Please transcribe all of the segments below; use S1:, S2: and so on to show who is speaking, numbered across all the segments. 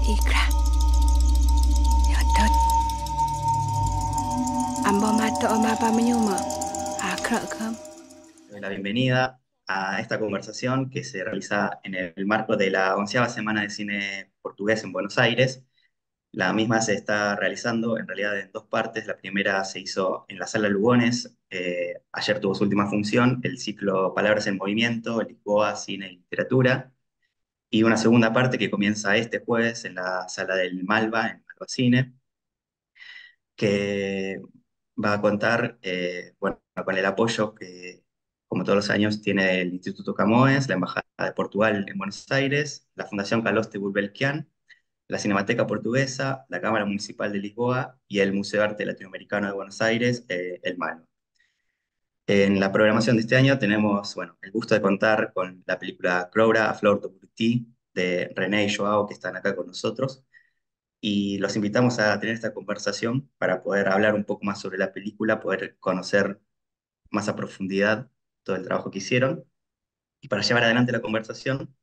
S1: Ikra, yodot, ambo mato o mapa menyuma, akra kam.
S2: Doy la bienvenida a esta conversación que se realiza en el marco de la 11ª Semana de Cine Portugués en Buenos Aires. La misma se está realizando en realidad en dos partes. La primera se hizo en la Sala Lugones. Ayer tuvo su última función, el ciclo Palabras en Movimiento, Lisboa, Cine y Literatura. Y una segunda parte que comienza este jueves en la Sala del Malva, en Malva Cine, que va a contar bueno, con el apoyo que, como todos los años, tiene el Instituto Camões, la Embajada de Portugal en Buenos Aires, la Fundación Carlos de Gulbenkian, la Cinemateca Portuguesa, la Cámara Municipal de Lisboa y el Museo de Arte Latinoamericano de Buenos Aires, el MANO. En la programación de este año tenemos, bueno, el gusto de contar con la película Crowra, a Flor de Buriti, de René y Joao, que están acá con nosotros, y los invitamos a tener esta conversación para poder hablar un poco más sobre la película, poder conocer más a profundidad todo el trabajo que hicieron. Y para llevar adelante la conversación,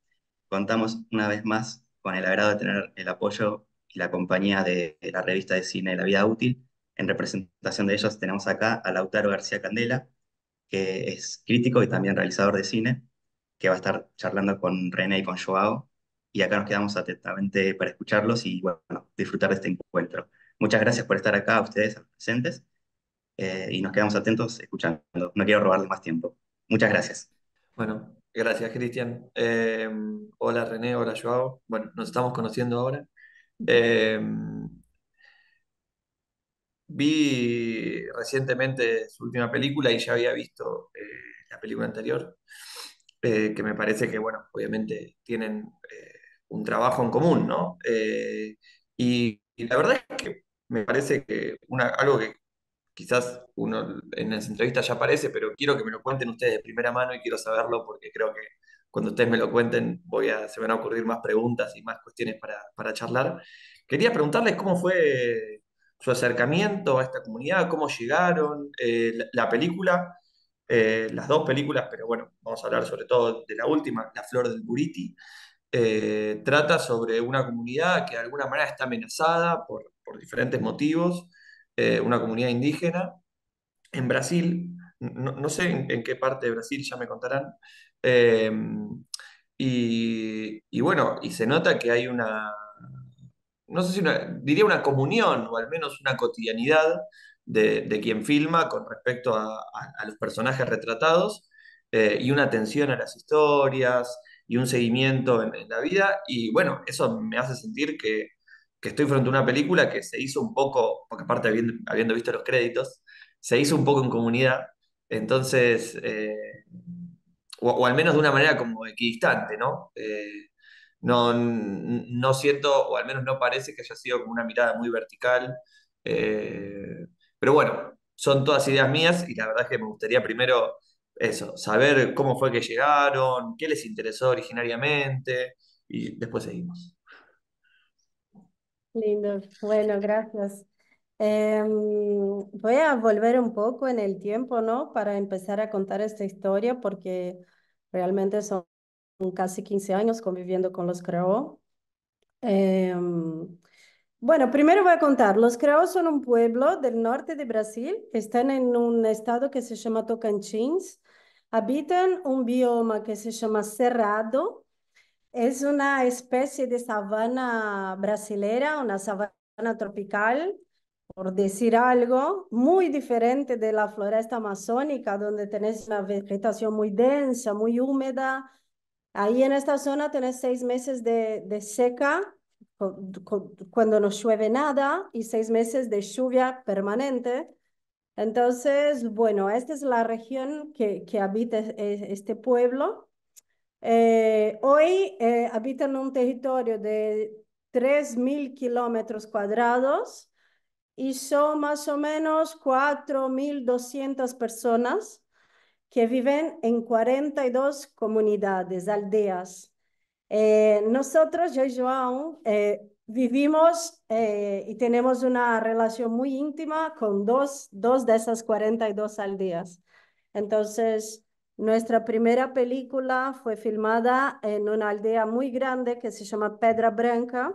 S2: contamos una vez más con el agrado de tener el apoyo y la compañía de la revista de cine La Vida Útil. En representación de ellos tenemos acá a Lautaro García Candela, que es crítico y también realizador de cine, que va a estar charlando con René y con Joao. Y acá nos quedamos atentamente para escucharlos y bueno, disfrutar de este encuentro. Muchas gracias por estar acá, a ustedes, a los presentes, y nos quedamos atentos escuchando. No quiero robarles más tiempo. Muchas gracias.
S3: Bueno, gracias, Cristian. Hola, René, hola, Joao. Bueno, nos estamos conociendo ahora. Eh, Vi recientemente su última película y ya había visto la película anterior, que me parece que, bueno, obviamente tienen un trabajo en común, ¿no? Y la verdad es que me parece que algo que quizás uno en las entrevistas ya aparece, pero quiero que me lo cuenten ustedes de primera mano y quiero saberlo porque creo que cuando ustedes me lo cuenten se van a ocurrir más preguntas y más cuestiones para charlar. Quería preguntarles cómo fue su acercamiento a esta comunidad, cómo llegaron, la película, las dos películas, pero bueno, vamos a hablar sobre todo de la última, La Flor del Buriti. Trata sobre una comunidad que de alguna manera está amenazada por diferentes motivos, una comunidad indígena en Brasil, no sé en qué parte de Brasil, ya me contarán. Eh, y bueno, y se nota que hay no sé si diría una comunión o al menos una cotidianidad de quien filma con respecto a los personajes retratados, y una atención a las historias y un seguimiento en la vida. Y bueno, eso me hace sentir que estoy frente a una película que se hizo un poco, porque aparte habiendo visto los créditos, se hizo un poco en comunidad. Entonces, o al menos de una manera como equidistante, ¿no? No siento, o al menos no parece que haya sido como una mirada muy vertical. eh, pero bueno, son todas ideas mías y la verdad es que me gustaría primero eso, saber cómo fue que llegaron, qué les interesó originariamente y después seguimos.
S4: Lindo, bueno, gracias. Voy a volver un poco en el tiempo, ¿no? Para empezar a contar esta historia, porque realmente son casi 15 años conviviendo con los Creo. Bueno, primero voy a contar, los Creo son un pueblo del norte de Brasil, están en un estado que se llama Tocantins, habitan un bioma que se llama Cerrado. Es una especie de sabana brasilera, una sabana tropical, por decir algo, muy diferente de la floresta amazónica, donde tenés una vegetación muy densa, muy húmeda. Ahí en esta zona tenés 6 meses de seca, cuando no llueve nada, y 6 meses de lluvia permanente. Entonces, bueno, esta es la región que habita este pueblo. Hoy habitan un territorio de 3.000 kilómetros cuadrados y son más o menos 4.200 personas que viven en 42 comunidades, aldeas. Nosotros, yo y João, vivimos y tenemos una relación muy íntima con dos de esas 42 aldeas. Entonces, nuestra primera película fue filmada en una aldea muy grande que se llama Pedra Branca,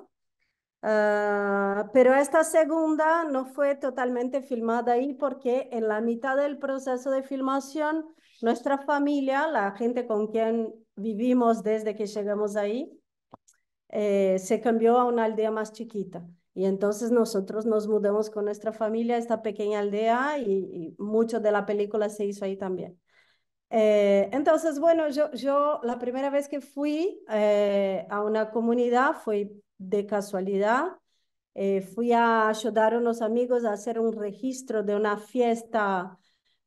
S4: Pero esta segunda no fue totalmente filmada ahí porque en la mitad del proceso de filmación, nuestra familia, la gente con quien vivimos desde que llegamos ahí, se cambió a una aldea más chiquita. Y entonces nosotros nos mudamos con nuestra familia a esta pequeña aldea y mucho de la película se hizo ahí también. Entonces, bueno, yo la primera vez que fui a una comunidad fue de casualidad. Fui a ayudar a unos amigos a hacer un registro de una fiesta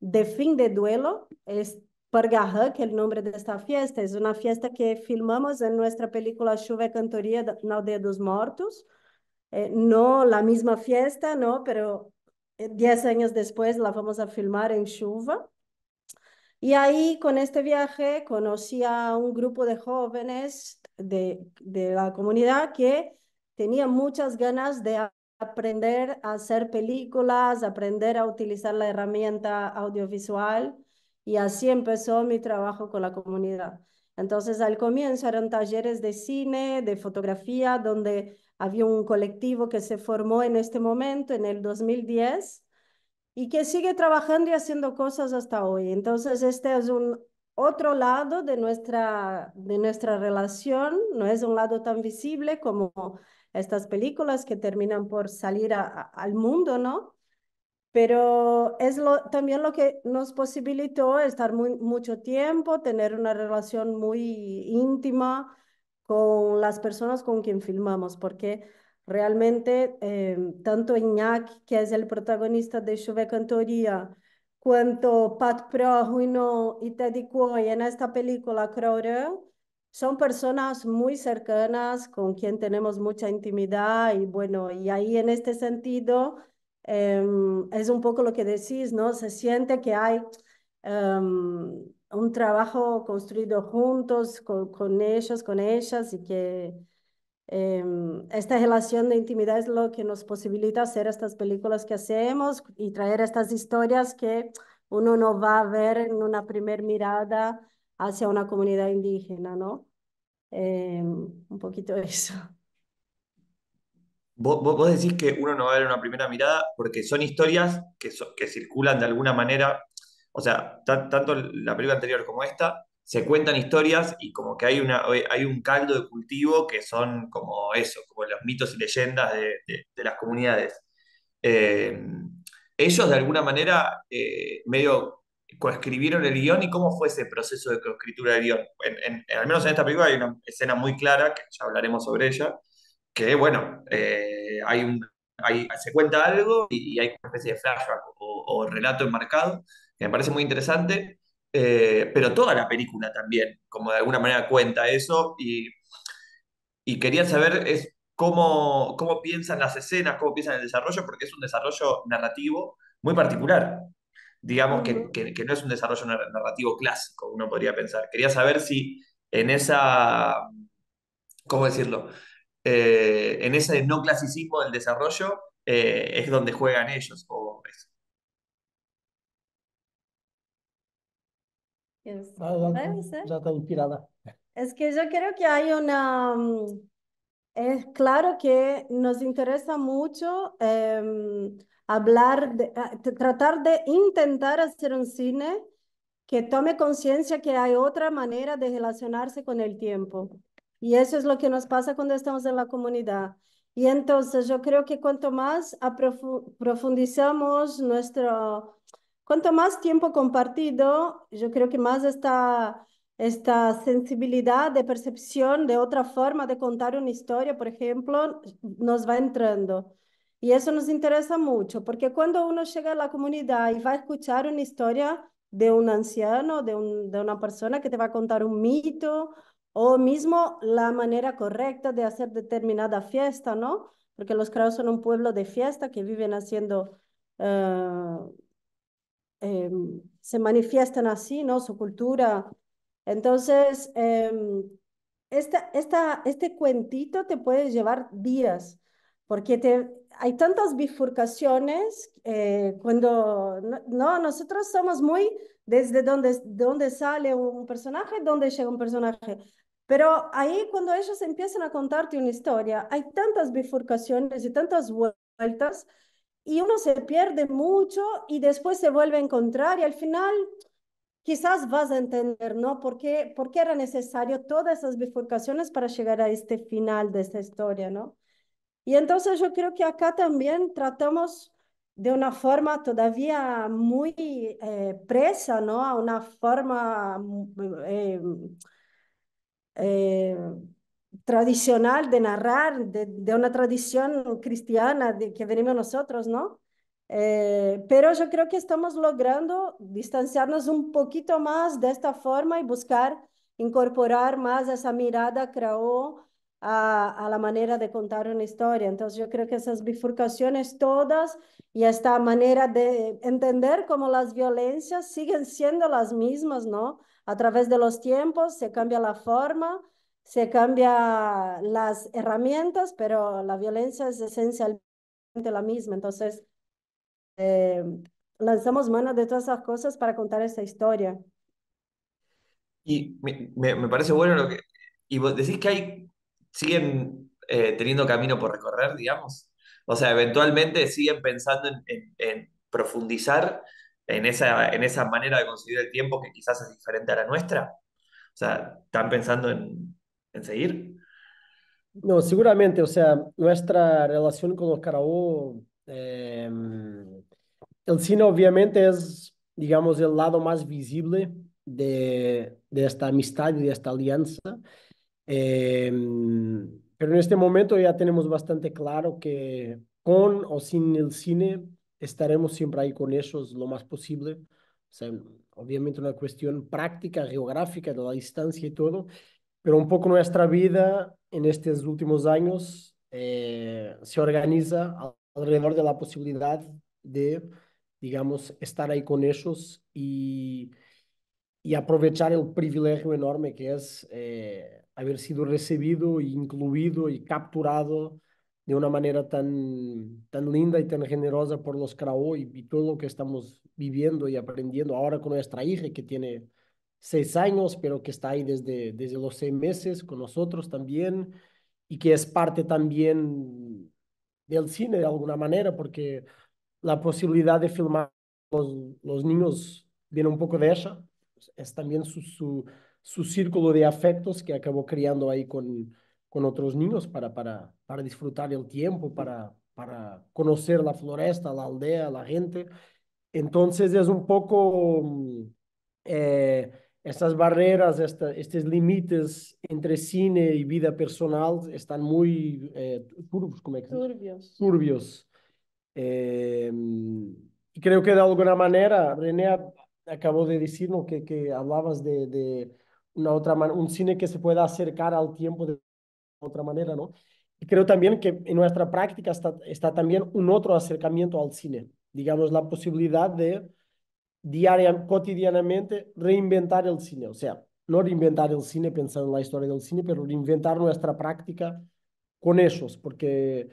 S4: de fin de duelo. Es Pargarrã, que es el nombre de esta fiesta. Es una fiesta que filmamos en nuestra película Chuva e Cantoria na Aldeia dos Mortos. No la misma fiesta, no, pero 10 años después la vamos a filmar en Chuva. Y ahí con este viaje conocí a un grupo de jóvenes de la comunidad que tenían muchas ganas de aprender a hacer películas, aprender a utilizar la herramienta audiovisual y así empezó mi trabajo con la comunidad. Entonces al comienzo eran talleres de cine, de fotografía, donde había un colectivo que se formó en este momento, en el 2010 y que sigue trabajando y haciendo cosas hasta hoy. Entonces, este es un otro lado de nuestra relación, no es un lado tan visible como estas películas que terminan por salir al mundo, ¿no? Pero es también lo que nos posibilitó estar mucho tiempo, tener una relación muy íntima con las personas con quien filmamos, porque realmente tanto Iñaki, que es el protagonista de Chuva Cantoria, cuanto Pat Projuino y Teddy Coy en esta película Crowder, son personas muy cercanas con quien tenemos mucha intimidad y bueno, y ahí en este sentido es un poco lo que decís, ¿no? Se siente que hay un trabajo construido juntos con ellos, con ellas, y que esta relación de intimidad es lo que nos posibilita hacer estas películas que hacemos y traer estas historias que uno no va a ver en una primer mirada hacia una comunidad indígena, ¿no? Un poquito eso.
S3: Vos decís que uno no va a ver una primera mirada porque son historias que circulan de alguna manera, o sea, tanto la película anterior como esta, se cuentan historias y como que hay un caldo de cultivo que son como eso, como los mitos y leyendas de las comunidades. Eh, Ellos de alguna manera medio coescribieron el guión y cómo fue ese proceso de coescritura del guión. Al menos en esta película hay una escena muy clara, que ya hablaremos sobre ella, que bueno, se cuenta algo y hay una especie de flashback o relato enmarcado, que me parece muy interesante, pero toda la película también, como de alguna manera cuenta eso, y quería saber cómo piensan las escenas, cómo piensan el desarrollo, porque es un desarrollo narrativo muy particular. Digamos
S4: Ujú.
S3: que no es un desarrollo narrativo clásico, uno podría pensar. Quería saber si en esa, ¿cómo decirlo? En ese no clasicismo del desarrollo es donde juegan ellos.
S4: Debe ser.
S5: Já está inspirada.
S4: Es que yo creo que hay es claro que nos interesa mucho hablar tratar de intentar hacer un cine que tome conciencia que hay otra manera de relacionarse con el tiempo. Y eso es lo que nos pasa cuando estamos en la comunidad. Y entonces yo creo que cuanto más profundizamos cuanto más tiempo compartido, yo creo que más esta sensibilidad de percepción de otra forma de contar una historia, por ejemplo, nos va entrando. Y eso nos interesa mucho, porque cuando uno llega a la comunidad y va a escuchar una historia de un anciano, de una persona que te va a contar un mito, o mismo la manera correcta de hacer determinada fiesta, ¿no? Porque los creos son un pueblo de fiesta que viven haciendo eh, se manifiestan así, ¿no? Su cultura. Entonces, este cuentito te puede llevar días, porque hay tantas bifurcaciones cuando, no, nosotros somos muy desde donde sale un personaje, donde llega un personaje. Pero ahí cuando ellos empiezan a contarte una historia, hay tantas bifurcaciones y tantas vueltas y uno se pierde mucho y después se vuelve a encontrar y al final quizás vas a entender, ¿no? Por qué era necesario todas esas bifurcaciones para llegar a este final de esta historia, ¿no? Y entonces yo creo que acá también tratamos de una forma todavía muy presa, ¿no? A una forma eh, tradicional de narrar, de una tradición cristiana de que venimos nosotros, ¿no? Pero yo creo que estamos logrando distanciarnos un poquito más de esta forma y buscar incorporar más esa mirada creó a la manera de contar una historia. Entonces yo creo que esas bifurcaciones todas y esta manera de entender cómo las violencias siguen siendo las mismas, ¿no? A través de los tiempos se cambia la forma, se cambia las herramientas, pero la violencia es esencialmente la misma. Entonces, eh, lanzamos mano de todas esas cosas para contar esta historia.
S3: Y me parece bueno lo que... Y vos decís que siguen teniendo camino por recorrer, digamos. O sea, eventualmente siguen pensando en profundizar en esa manera de concebir el tiempo que quizás es diferente a la nuestra. O sea, ¿están pensando en seguir?
S5: No, seguramente, o sea, nuestra relación con los Caraú, el cine obviamente es, digamos, el lado más visible de esta amistad y de esta alianza. Eh, pero en este momento ya tenemos bastante claro que con o sin el cine estaremos siempre ahí con ellos lo más posible. O sea, obviamente una cuestión práctica, geográfica, de la distancia y todo, pero un poco nuestra vida en estos últimos años se organiza alrededor de la posibilidad de, digamos, estar ahí con ellos y aprovechar el privilegio enorme que es haber sido recibido, e incluido y capturado de una manera tan linda y tan generosa por los Krao y todo lo que estamos viviendo y aprendiendo ahora con nuestra hija que tiene 6 años, pero que está ahí desde los 6 meses con nosotros también y que es parte también del cine de alguna manera, porque la posibilidad de filmar los niños viene un poco de ella. Es también su círculo de afectos que acabó criando ahí con otros niños para disfrutar el tiempo, para conocer la floresta, la aldea, la gente. Entonces es un poco estas barreras, estos límites entre cine y vida personal están muy turbios, ¿cómo es que se dice?
S4: Turbios.
S5: Turbios. Eh, y creo que de alguna manera, René acabó de decirnos que hablabas de una un cine que se pueda acercar al tiempo de otra manera, ¿no? Y creo también que en nuestra práctica está también un otro acercamiento al cine, digamos, la posibilidad de cotidianamente reinventar el cine, o sea, no reinventar el cine pensando en la historia del cine, pero reinventar nuestra práctica con ellos, porque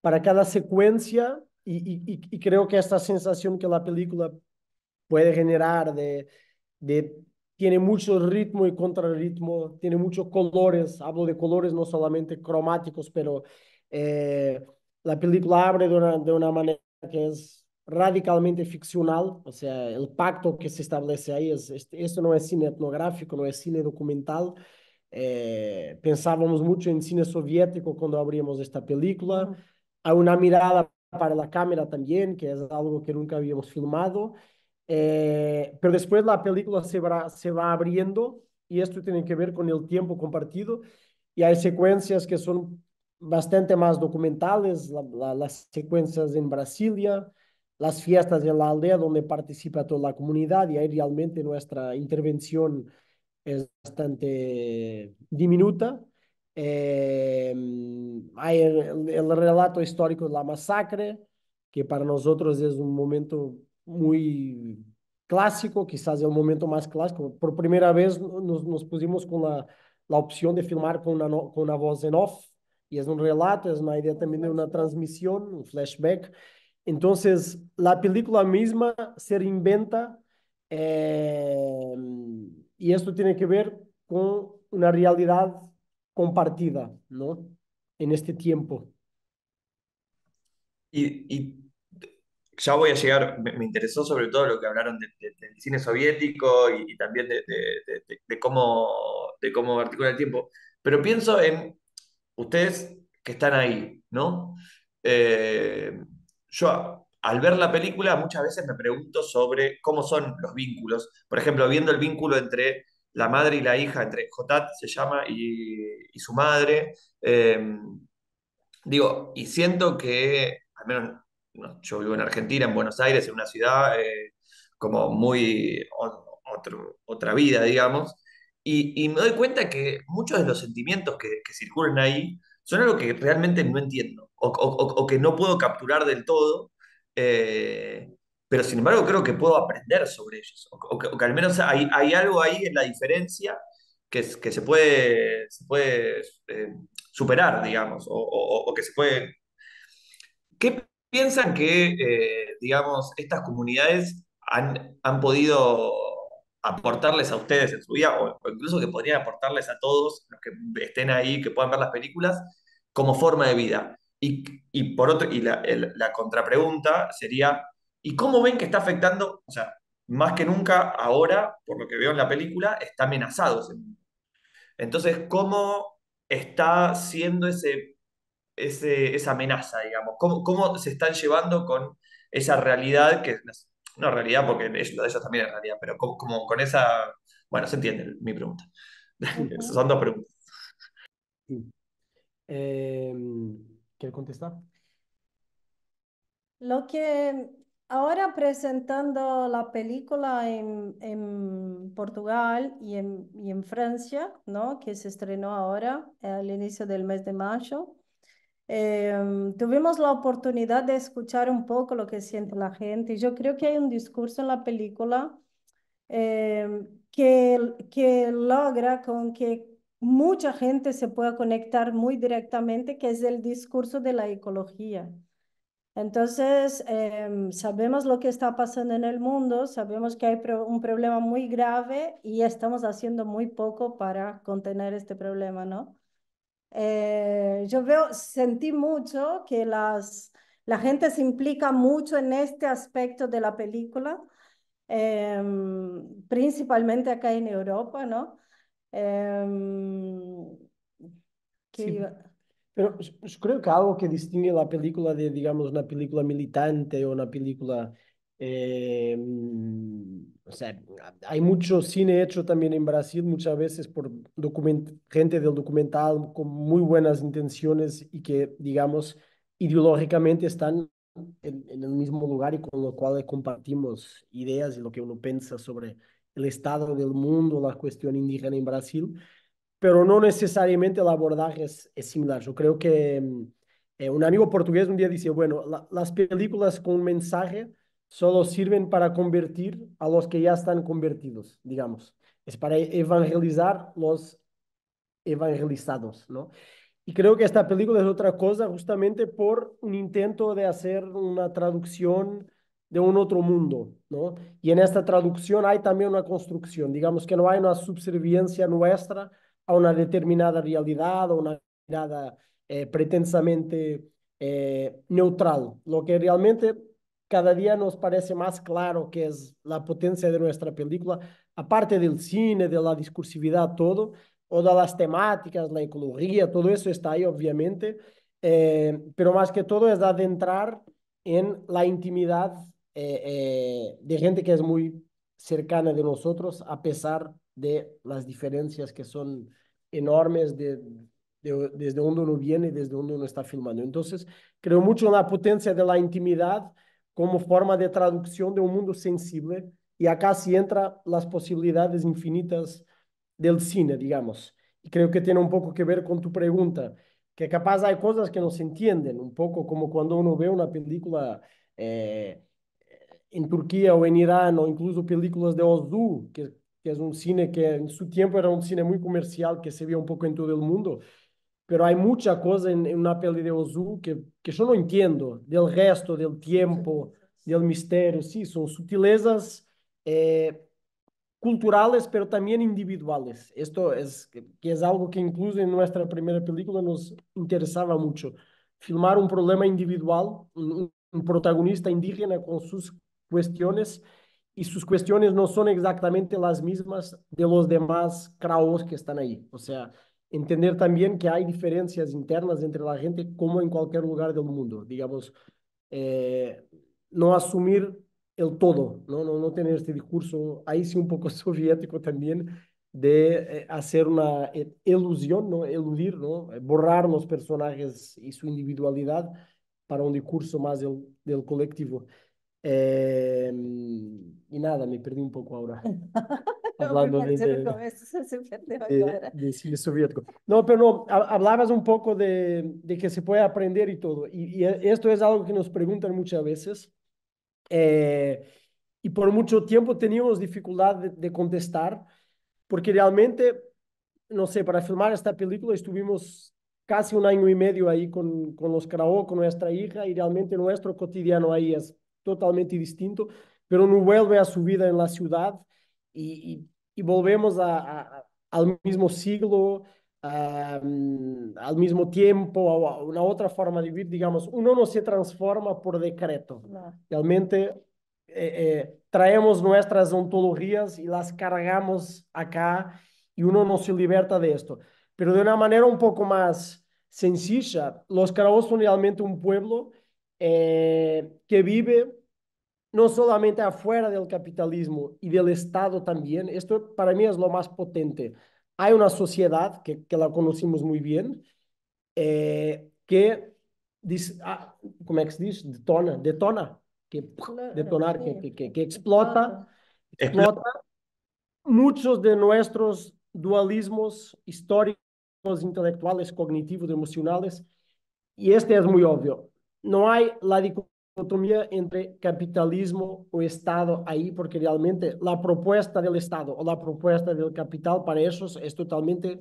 S5: para cada secuencia, y creo que esta sensación que la película puede generar de tiene mucho ritmo y contrarritmo, tiene muchos colores, hablo de colores no solamente cromáticos, pero eh, la película abre de una manera que es radicalmente ficcional, o sea, el pacto que se establece ahí esto no es cine etnográfico, no es cine documental. Pensábamos mucho en cine soviético cuando abrimos esta película. Hay una mirada para la cámara también, que es algo que nunca habíamos filmado. Pero después la película se va abriendo y esto tiene que ver con el tiempo compartido y hay secuencias que son bastante más documentales, las secuencias en Brasilia, las fiestas en la aldea donde participa toda la comunidad y ahí realmente nuestra intervención es bastante diminuta. Hay el relato histórico de la masacre, que para nosotros es un momento muy clásico, quizás el momento más clásico. Por primera vez nos pusimos con la opción de filmar con una voz en off, y es un relato, es una idea también de una transmisión, un flashback. Entonces, la película misma se reinventa, y esto tiene que ver con una realidad compartida, ¿no? En este tiempo.
S3: Y ya voy a llegar, me interesó sobre todo lo que hablaron del cine soviético y también de cómo articula el tiempo, pero pienso en ustedes que están ahí, ¿no? Eh, yo al ver la película muchas veces me pregunto sobre cómo son los vínculos. Por ejemplo, viendo el vínculo entre la madre y la hija, entre Jotat se llama y su madre. Digo, y siento que, al menos no, yo vivo en Argentina, en Buenos Aires, en una ciudad como muy otra vida, digamos, y me doy cuenta que muchos de los sentimientos que circulan ahí son algo que realmente no entiendo o que no puedo capturar del todo, eh, pero sin embargo creo que puedo aprender sobre ellos, o que al menos hay algo ahí en la diferencia que se puede superar, digamos, o que se puede... ¿Qué piensan que, digamos, estas comunidades han podido aportarles a ustedes en su vida, o incluso que podrían aportarles a todos los que estén ahí, que puedan ver las películas, como forma de vida? Y por otro, la contrapregunta sería, ¿y cómo ven que está afectando, o sea, más que nunca ahora, por lo que veo en la película, está amenazado ese mundo? Entonces, ¿cómo está siendo esa amenaza, digamos? ¿Cómo se están llevando con esa realidad que no es una realidad porque lo de ellos también es realidad, pero como con esa... Bueno, se entiende mi pregunta.
S4: Ujú.
S3: Son dos preguntas.
S5: Sí. ¿Quieres contestar?
S4: Lo que ahora presentando la película en Portugal y en Francia, ¿no? Que se estrenó ahora al inicio del mes de mayo. Tuvimos la oportunidad de escuchar un poco lo que siente la gente. Yo creo que hay un discurso en la película que logra con que mucha gente se pueda conectar muy directamente, que es el discurso de la ecología. Entonces, sabemos lo que está pasando en el mundo, sabemos que hay un problema muy grave y estamos haciendo muy poco para contener este problema, ¿no? Yo veo, sentí mucho que la gente se implica mucho en este aspecto de la película, principalmente acá en Europa, ¿no? Em, que
S5: Sí,
S4: iba-
S5: pero yo creo que algo que distingue la película de, digamos, una película militante o una película, o sea, hay mucho cine hecho también en Brasil, muchas veces por gente del documental con muy buenas intenciones y que, digamos, ideológicamente están en el mismo lugar y con lo cual compartimos ideas y lo que uno piensa sobre el estado del mundo, la cuestión indígena en Brasil, pero no necesariamente el abordaje es similar. Yo creo que un amigo portugués un día dice, bueno, las películas con mensaje solo sirven para convertir a los que ya están convertidos, digamos. Es para evangelizar los evangelizados, ¿no? Y creo que esta película es otra cosa justamente por un intento de hacer una traducción de un otro mundo, ¿no? Y en esta traducción hay también una construcción, digamos que no hay una subserviencia nuestra a una determinada realidad o una mirada pretensamente neutral. Lo que realmente cada día nos parece más claro que es la potencia de nuestra película, aparte del cine, de la discursividad, todo, o de las temáticas, la ecología, todo eso está ahí, obviamente, pero más que todo es adentrar en la intimidad de gente que es muy cercana de nosotros, a pesar de las diferencias que son enormes desde donde uno viene y desde donde uno está filmando. Entonces, creo mucho en la potencia de la intimidad como forma de traducción de un mundo sensible, y acá sí entra las posibilidades infinitas del cine, digamos. Y creo que tiene un poco que ver con tu pregunta, que capaz hay cosas que no se entienden, un poco como cuando uno ve una película eh, en Turquía o en Irán, o incluso películas de Ozu, que es un cine que en su tiempo era un cine muy comercial, que se veía un poco en todo el mundo, pero hay mucha cosa en una peli de Ozu que yo no entiendo, del resto, del tiempo, del misterio, sí, son sutilezas eh, culturales, pero también individuales. Esto es, que es algo que incluso en nuestra primera película nos interesaba mucho. Filmar un problema individual, un protagonista indígena con sus cuestiones, y sus cuestiones no son exactamente las mismas de los demás craos que están ahí. O sea, entender también que hay diferencias internas entre la gente como en cualquier lugar del mundo. Digamos, eh, no asumir el todo, no tener este discurso, ahí sí un poco soviético también, de hacer una ilusión, ¿no? Eludir, ¿no? Borrar los personajes y su individualidad para un discurso más del colectivo. Y nada, me perdí un poco ahora, hablando
S4: Começa se perdeu agora.
S5: de cine soviético. No, pero no, hablabas un poco de que se puede aprender y todo. Y esto es algo que nos preguntan muchas veces. eh, y por mucho tiempo teníamos dificultad de contestar, porque realmente, no sé, para filmar esta película estuvimos casi un año y medio ahí con los karaoke, con nuestra hija, y realmente nuestro cotidiano ahí es totalmente distinto, pero no vuelve a su vida en la ciudad y volvemos al mismo siglo, al mismo tiempo, a una otra forma de vivir, digamos, uno no se transforma por decreto.
S4: No.
S5: Realmente traemos nuestras ontologías y las cargamos acá y uno no se liberta de esto. Pero de una manera un poco más sencilla, los caraos son realmente un pueblo que vive no solamente afuera del capitalismo y del Estado también. Esto para mí es lo más potente. Hay una sociedad que la conocimos muy bien, que dice, ¿cómo es que se dice? Detona, que detonar, que explota,
S3: Explota.
S5: explota muchos de nuestros dualismos históricos, intelectuales, cognitivos, emocionales, y este es muy obvio. No hay la dicotomía entre capitalismo o Estado ahí, porque realmente la propuesta del Estado o la propuesta del capital para ellos es totalmente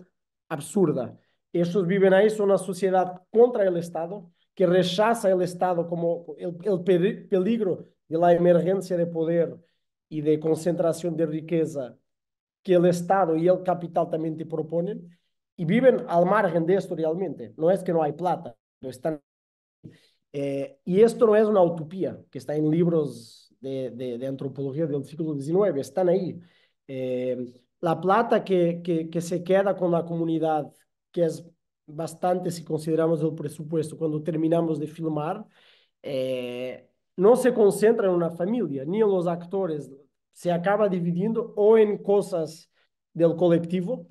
S5: absurda. Ellos viven ahí, son una sociedad contra el Estado, que rechaza el Estado como el peligro de la emergencia de poder y de concentración de riqueza que el Estado y el capital también te proponen, y viven al margen de esto realmente. No es que no hay plata, pero están. Y esto no es una utopía que está en libros de antropología del siglo XIX, están ahí. La plata que se queda con la comunidad, que es bastante si consideramos el presupuesto cuando terminamos de filmar, no se concentra en una familia, ni en los actores, se acaba dividiendo o en cosas del colectivo.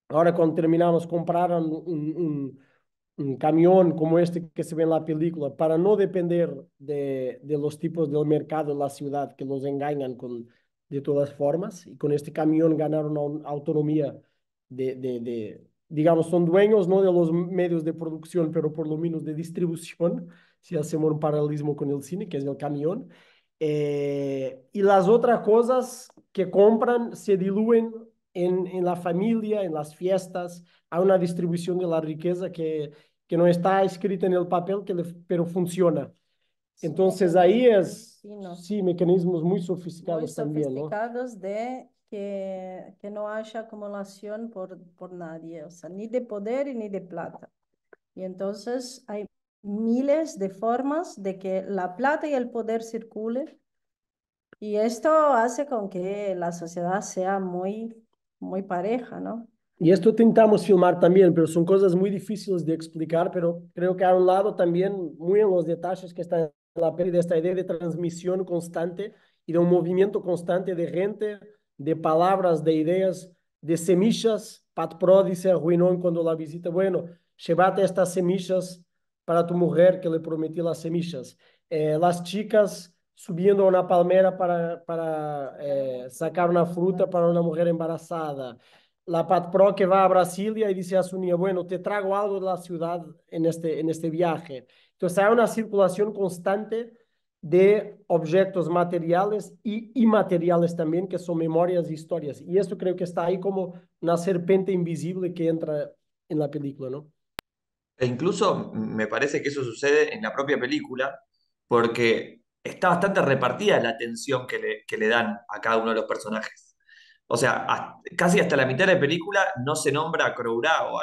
S5: Ahora cuando terminamos, compraron un camión como este que se ve en la película para no depender de los tipos del mercado en la ciudad que los engañan de todas formas. Y con este camión ganaron una autonomía digamos, son dueños no de los medios de producción, pero por lo menos de distribución, si hacemos un paralelismo con el cine, que es el camión. Y las otras cosas que compran se diluyen en la familia, en las fiestas. Hay una distribución de la riqueza que no está escrita en el papel, pero funciona. Entonces ahí es, sí, mecanismos muy sofisticados también, ¿no?
S4: Sofisticados de que no haya acumulación por nadie, o sea, ni de poder ni de plata. Y entonces hay miles de formas de que la plata y el poder circulen. Y esto hace con que la sociedad sea muy pareja, ¿no?
S5: Y esto intentamos filmar también, pero son cosas muy difíciles de explicar, pero creo que hay un lado también muy en los detalles que está en la peli, de esta idea de transmisión constante y de un movimiento constante de gente, de palabras, de ideas, de semillas. Pat Pro dice a Ruinón cuando la visita, bueno, llévate estas semillas para tu mujer que le prometí las semillas. Las chicas subiendo a una palmera para sacar una fruta para una mujer embarazada. La Pat Pro que va a Brasilia y dice a su niña, bueno, te traigo algo de la ciudad en este viaje. Entonces hay una circulación constante de objetos materiales y inmateriales también, que son memorias e historias. Y esto creo que está ahí como una serpiente invisible que entra en la película, ¿no?
S3: E incluso me parece que eso sucede en la propia película, porque está bastante repartida la atención que le dan a cada uno de los personajes. o sea, casi hasta la mitad de la película no se nombra a Crourao.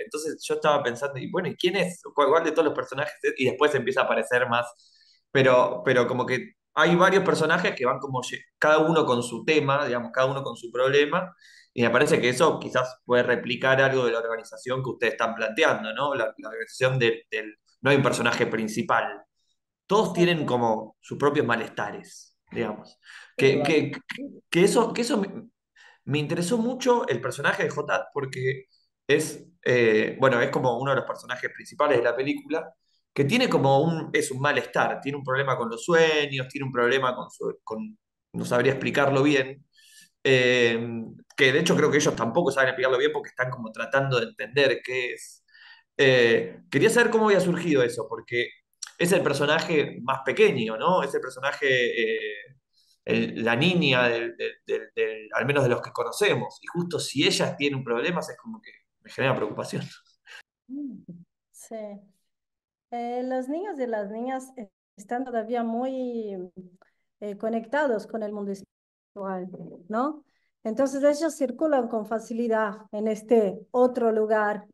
S3: Entonces yo estaba pensando, y bueno, ¿y quién es? ¿Cuál de todos los personajes es? Y después empieza a aparecer más. Pero como que hay varios personajes que van como cada uno con su tema, digamos, cada uno con su problema. Y me parece que eso quizás puede replicar algo de la organización que ustedes están planteando, ¿no? La organización no hay un personaje principal. Todos tienen
S4: Exacto.
S3: como sus propios malestares, digamos.
S4: Sí.
S3: Que,
S5: Claro.
S3: que, que eso me interesó mucho el personaje de Jotat porque bueno, es como uno de los personajes principales de la película, que tiene como es un malestar, tiene un problema con los sueños, tiene un problema no sabría explicarlo bien, eh, que de hecho creo que ellos tampoco saben explicarlo bien porque están como tratando de entender qué es. Quería saber cómo había surgido eso, porque es el personaje más pequeño, ¿no? Es el personaje, la niña, al menos de los que conocemos. Y justo si ella tiene un problema, es como que me genera preocupación.
S4: Mm. Sí. Los niños y las niñas están todavía muy conectados con el mundo espiritual, ¿no? Entonces ellos circulan con facilidad en este otro lugar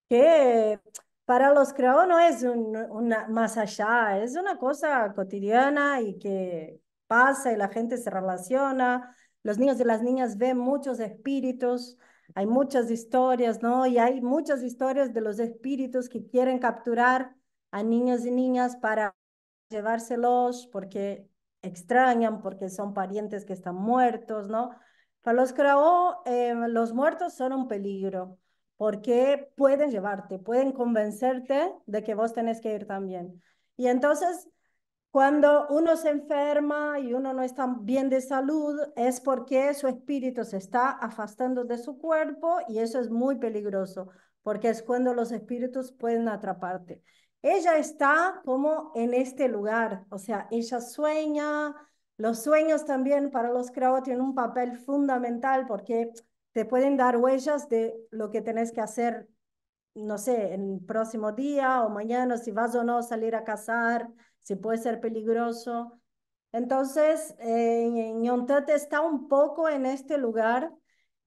S4: que para los creados no es una más allá, es una cosa cotidiana y que pasa y la gente se relaciona. Los niños y las niñas ven muchos espíritus, hay muchas historias, ¿no? Y hay muchas historias de los espíritus que quieren capturar a niños y niñas para llevárselos porque extrañan, porque son parientes que están muertos, ¿no? Para los Krao, los muertos son un peligro porque pueden llevarte, pueden convencerte de que vos tenés que ir también. Y entonces, cuando uno se enferma y uno no está bien de salud, es porque su espíritu se está afastando de su cuerpo y eso es muy peligroso, porque es cuando los espíritus pueden atraparte. Ella está como en este lugar, o sea, ella sueña, los sueños también para los creadores tienen un papel fundamental porque te pueden dar huellas de lo que tenés que hacer, no sé, en el próximo día o mañana, si vas o no a salir a cazar, si puede ser peligroso. Entonces, Ñontet está un poco en este lugar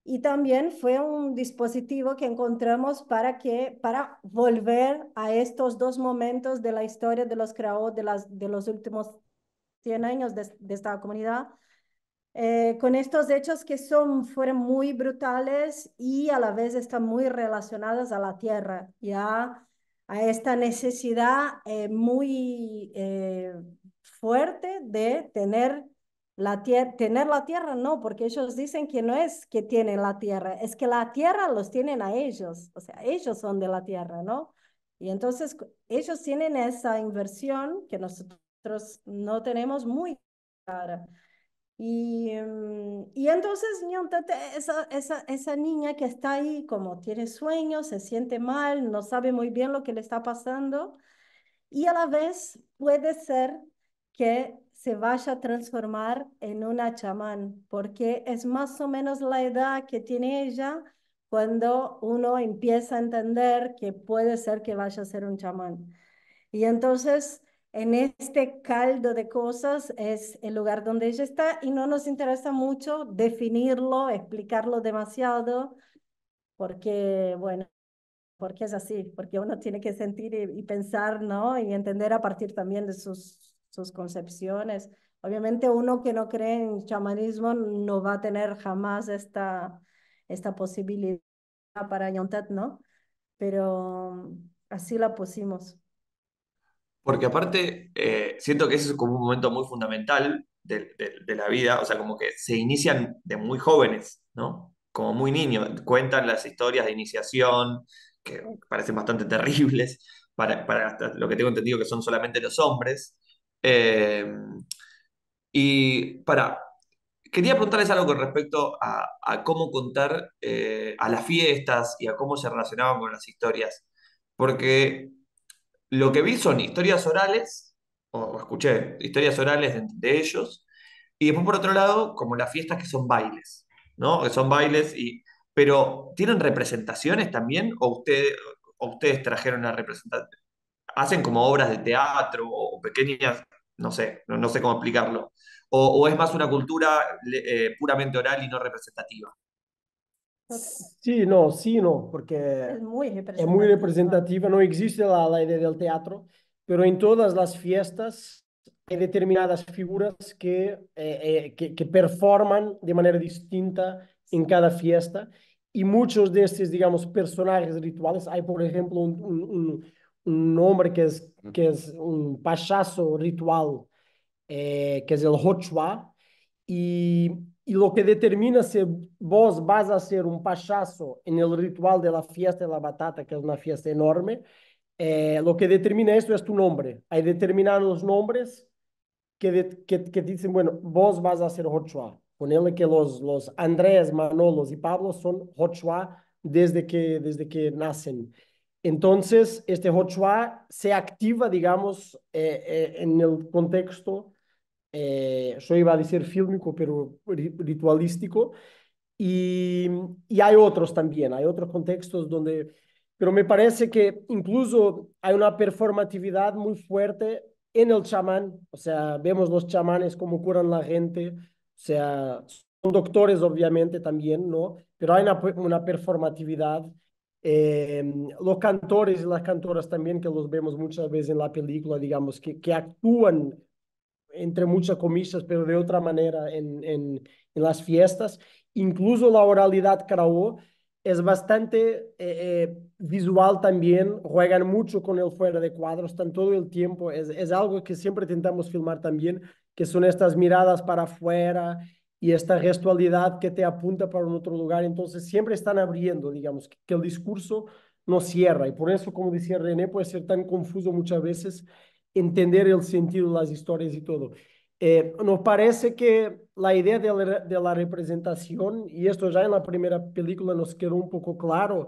S4: y también fue un dispositivo que encontramos para volver a estos dos momentos de la historia de los creadores de los últimos 100 años de esta comunidad, con estos hechos que fueron muy brutales y a la vez están muy relacionadas a la tierra, ya a esta necesidad muy fuerte de tener la tierra, no, porque ellos dicen que no es que tienen la tierra, es que la tierra los tienen a ellos, o sea, ellos son de la tierra, ¿no? Y entonces ellos tienen esa inversión que nosotros no tenemos muy clara. Y entonces, ñontate, esa niña que está ahí, como tiene sueños, se siente mal, no sabe muy bien lo que le está pasando, y a la vez puede ser que se vaya a transformar en una chamán, porque es más o menos la edad que tiene ella cuando uno empieza a entender que puede ser que vaya a ser un chamán. Y entonces, en este caldo de cosas es el lugar donde ella está y no nos interesa mucho definirlo, explicarlo demasiado, porque, bueno, porque es así, porque uno tiene que sentir y pensar, ¿no? Y entender a partir también de sus concepciones. Obviamente uno que no cree en chamanismo no va a tener jamás esta posibilidad para Yontet, ¿no? Pero así la pusimos.
S3: Porque aparte, siento que ese es como un momento muy fundamental de la vida, o sea, como que se inician de muy jóvenes, ¿no? Como muy niños, cuentan las historias de iniciación, que parecen bastante terribles, para hasta lo que tengo entendido que son solamente los hombres. Eh, Quería preguntarles algo con respecto a cómo contar a las fiestas y a cómo se relacionaban con las historias, porque lo que vi son historias orales, o escuché historias orales de ellos, y después por otro lado, como las fiestas que son bailes, ¿no? Que son bailes, pero ¿tienen representaciones también? ¿O ustedes trajeron una representación? ¿Hacen como obras de teatro o pequeñas, no sé, no sé cómo explicarlo? o es más una cultura puramente oral y no representativa?
S5: Sí, no, porque
S4: Es muy
S5: es muy
S4: representativa.
S5: representativa, no existe la idea del teatro, pero en todas las fiestas hay determinadas figuras que performan de manera distinta en cada fiesta y muchos de estos, digamos, personajes rituales, hay por ejemplo un hombre que es un payaso ritual, que es el Hochwa, y, y lo que determina si vos vas a ser un payaso en el ritual de la fiesta de la batata, que es una fiesta enorme, lo que determina esto es tu nombre. Hay determinados nombres que dicen, bueno, vos vas a ser Hochua. Ponele que los Andrés, Manolos y Pablo son Hochua desde que nacen. Entonces, este Hochua se activa, digamos, en el contexto, yo iba a decir fílmico, pero ritualístico, y, y hay otros también, hay otros contextos donde, pero me parece que incluso hay una performatividad muy fuerte en el chamán, o sea, vemos los chamanes cómo curan la gente, o sea, son doctores obviamente también, ¿no? Pero hay una performatividad. Eh, los cantores y las cantoras también, que los vemos muchas veces en la película, digamos, que actúan entre muchas comillas, pero de otra manera en las fiestas. Incluso la oralidad karaoke es bastante visual también, juegan mucho con el fuera de cuadros, están todo el tiempo, es algo que siempre intentamos filmar también, que son estas miradas para afuera y esta gestualidad que te apunta para un otro lugar, entonces siempre están abriendo, digamos, que el discurso no cierra, y por eso, como decía René, puede ser tan confuso muchas veces entender el sentido de las historias y todo. Nos parece que la idea de la representación, y esto ya en la primera película nos quedó un poco claro,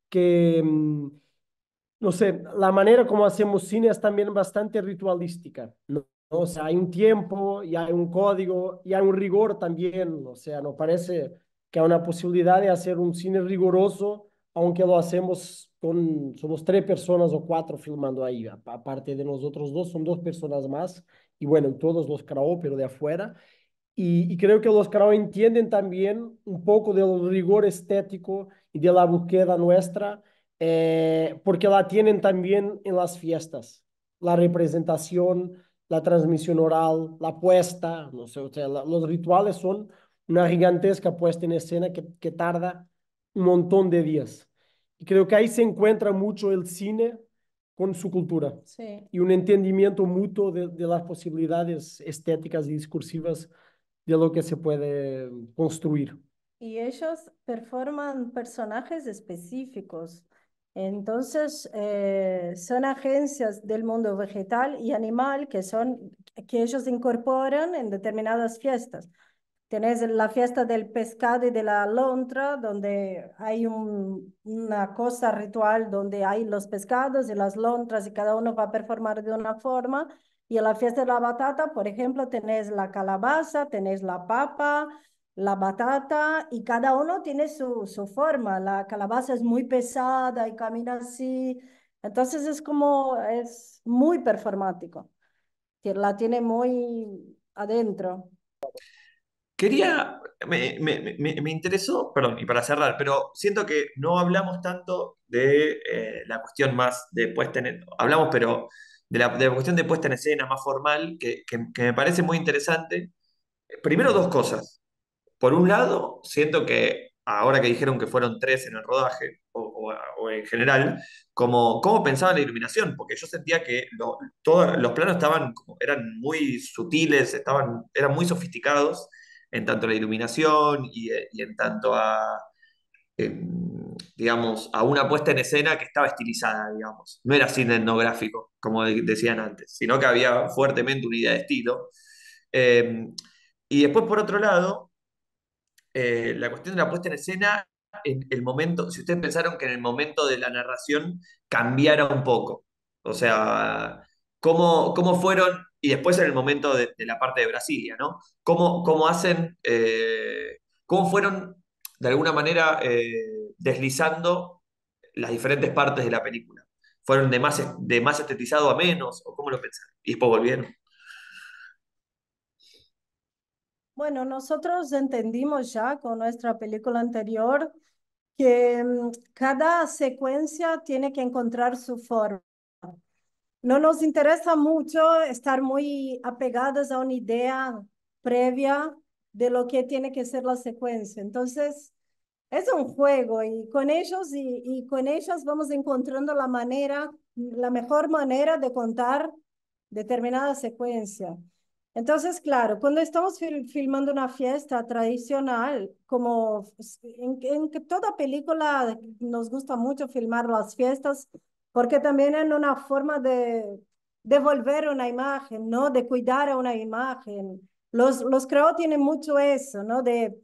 S5: que, no sé, la manera como hacemos cine es también bastante ritualística, ¿no? O sea, hay un tiempo, y hay un código, y hay un rigor también, o sea, nos parece que hay una posibilidad de hacer un cine riguroso, aunque lo hacemos somos 3 personas o 4 filmando ahí, aparte de nosotros dos, son 2 personas más, y bueno, todos los karaoke, pero de afuera, y creo que los karaoke entienden también un poco del rigor estético y de la búsqueda nuestra, porque la tienen también en las fiestas. La representación, la transmisión oral, la puesta, no sé, o sea, los rituales son una gigantesca puesta en escena que tarda un montón de días. Y creo que ahí se encuentra mucho el cine con su cultura
S4: Sí.
S5: y un entendimiento mutuo de las posibilidades estéticas y discursivas de lo que se puede construir.
S4: Y ellos performan personajes específicos. Entonces, son agencias del mundo vegetal y animal que ellos incorporan en determinadas fiestas. Tenés la fiesta del pescado y de la alondra, donde hay una cosa ritual donde hay los pescados y las lontras y cada uno va a performar de una forma. Y en la fiesta de la batata, por ejemplo, tenés la calabaza, tenés la papa, la batata y cada uno tiene su forma. La calabaza es muy pesada y camina así. Entonces es muy performático, que la tiene muy adentro.
S3: Me interesó, perdón, y para cerrar, pero siento que no hablamos tanto de la cuestión más de puesta en, hablamos, pero de la cuestión de puesta en escena más formal, que me parece muy interesante. Primero, dos cosas. Por un lado, siento que ahora que dijeron que fueron 3 en el rodaje, o en general, cómo pensaban la iluminación, porque yo sentía que todos los planos eran muy sutiles, eran muy sofisticados en tanto a la iluminación y en tanto digamos, a una puesta en escena que estaba estilizada, digamos. No era cine etnográfico, como decían antes, sino que había fuertemente una idea de estilo. Eh, y después, por otro lado, la cuestión de la puesta en escena, en el momento, si ustedes pensaron que en el momento de la narración cambiara un poco, o sea, cómo fueron, y después en el momento de la parte de Brasilia, ¿no? Cómo hacen, cómo fueron de alguna manera deslizando las diferentes partes de la película. ¿Fueron de más estetizado a menos? ¿O cómo lo pensaron? Y después volvieron.
S4: Bueno, nosotros entendimos ya con nuestra película anterior que cada secuencia tiene que encontrar su forma. No nos interesa mucho estar muy apegados a una idea previa de lo que tiene que ser la secuencia. Entonces, es un juego y con ellos y con ellas vamos encontrando la manera, la mejor manera de contar determinada secuencia. Entonces, claro, cuando estamos filmando una fiesta tradicional, como en que toda película nos gusta mucho filmar las fiestas, porque también es una forma de devolver una imagen, ¿no? De cuidar a una imagen. Los creó tienen mucho eso, ¿no? De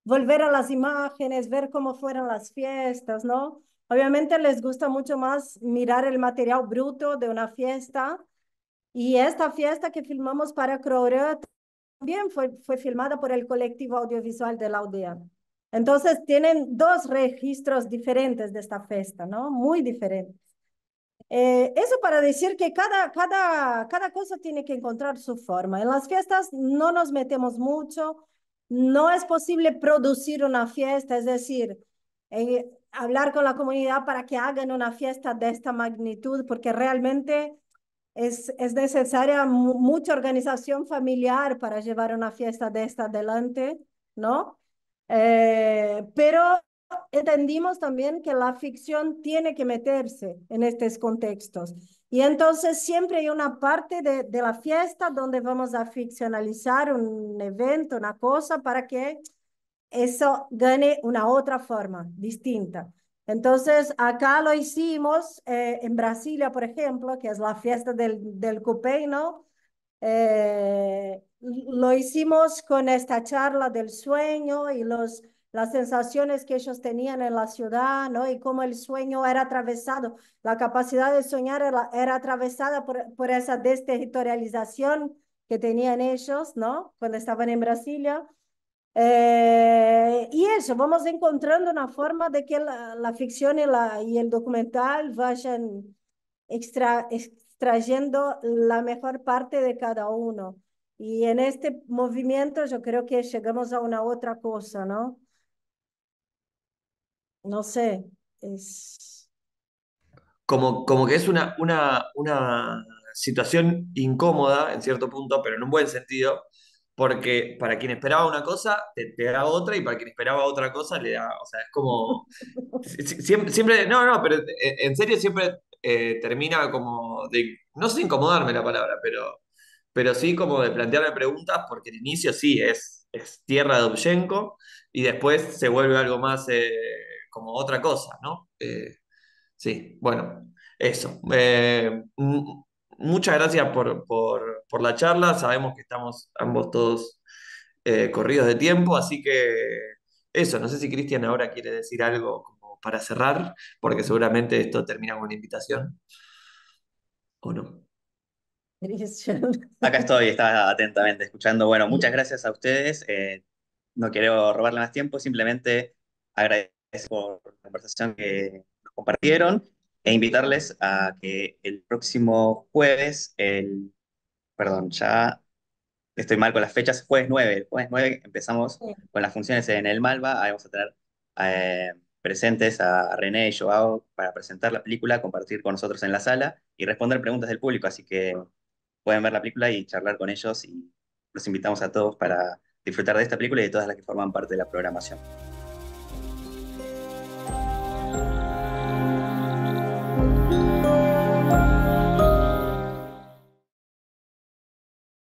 S4: volver a las imágenes, ver cómo fueron las fiestas, ¿no? Obviamente les gusta mucho más mirar el material bruto de una fiesta y esta fiesta que filmamos para Crowded también fue filmada por el colectivo audiovisual de la aldea. Entonces tienen dos registros diferentes de esta fiesta, ¿no? Muy diferentes. Eso para decir que cada cosa tiene que encontrar su forma. En las fiestas no nos metemos mucho, no es posible producir una fiesta, es decir, hablar con la comunidad para que hagan una fiesta de esta magnitud, porque realmente es necesaria mucha organización familiar para llevar una fiesta de esta adelante, ¿no? Pero entendimos también que la ficción tiene que meterse en estos contextos. Y entonces siempre hay una parte de la fiesta donde vamos a ficcionalizar un evento, una cosa, para que eso gane una otra forma distinta. Entonces, acá lo hicimos en Brasilia, por ejemplo, que es la fiesta del cupé, ¿no? Lo hicimos con esta charla del sueño y las sensaciones que ellos tenían en la ciudad, ¿no? Y cómo el sueño era atravesado, la capacidad de soñar era atravesada por esa desterritorialización que tenían ellos, ¿no? Cuando estaban en Brasilia. Y eso, vamos encontrando una forma de que la ficción y el documental vayan extrayendo la mejor parte de cada uno. Y en este movimiento yo creo que llegamos a una otra cosa, ¿no? No sé, es...
S3: Como que es una situación incómoda en cierto punto, pero en un buen sentido, porque para quien esperaba una cosa, te da otra, y para quien esperaba otra cosa, le da, o sea, es como, siempre, no, no, pero en serio siempre termina como de, no sé incomodarme la palabra, pero sí como de plantearme preguntas, porque el inicio sí es tierra de Dovzhenko, y después se vuelve algo más como otra cosa, ¿no? Sí, bueno, eso. Muchas gracias por la charla. Sabemos que estamos ambos todos corridos de tiempo, así que eso, no sé si Cristian ahora quiere decir algo como para cerrar, porque seguramente esto termina con una invitación, ¿o no?
S2: Acá estoy, estaba atentamente escuchando. Bueno, muchas gracias a ustedes. No quiero robarle más tiempo, simplemente agradecer por la conversación que nos compartieron e invitarles a que el próximo jueves, perdón, ya estoy mal con las fechas, el jueves 9 empezamos con las funciones en el Malva. Ahí vamos a tener eh, presentes a René y Joao para presentar la película, compartir con nosotros en la sala y responder preguntas del público, así que pueden ver la película y charlar con ellos y los invitamos a todos para disfrutar de esta película y de todas las que forman parte de la programación.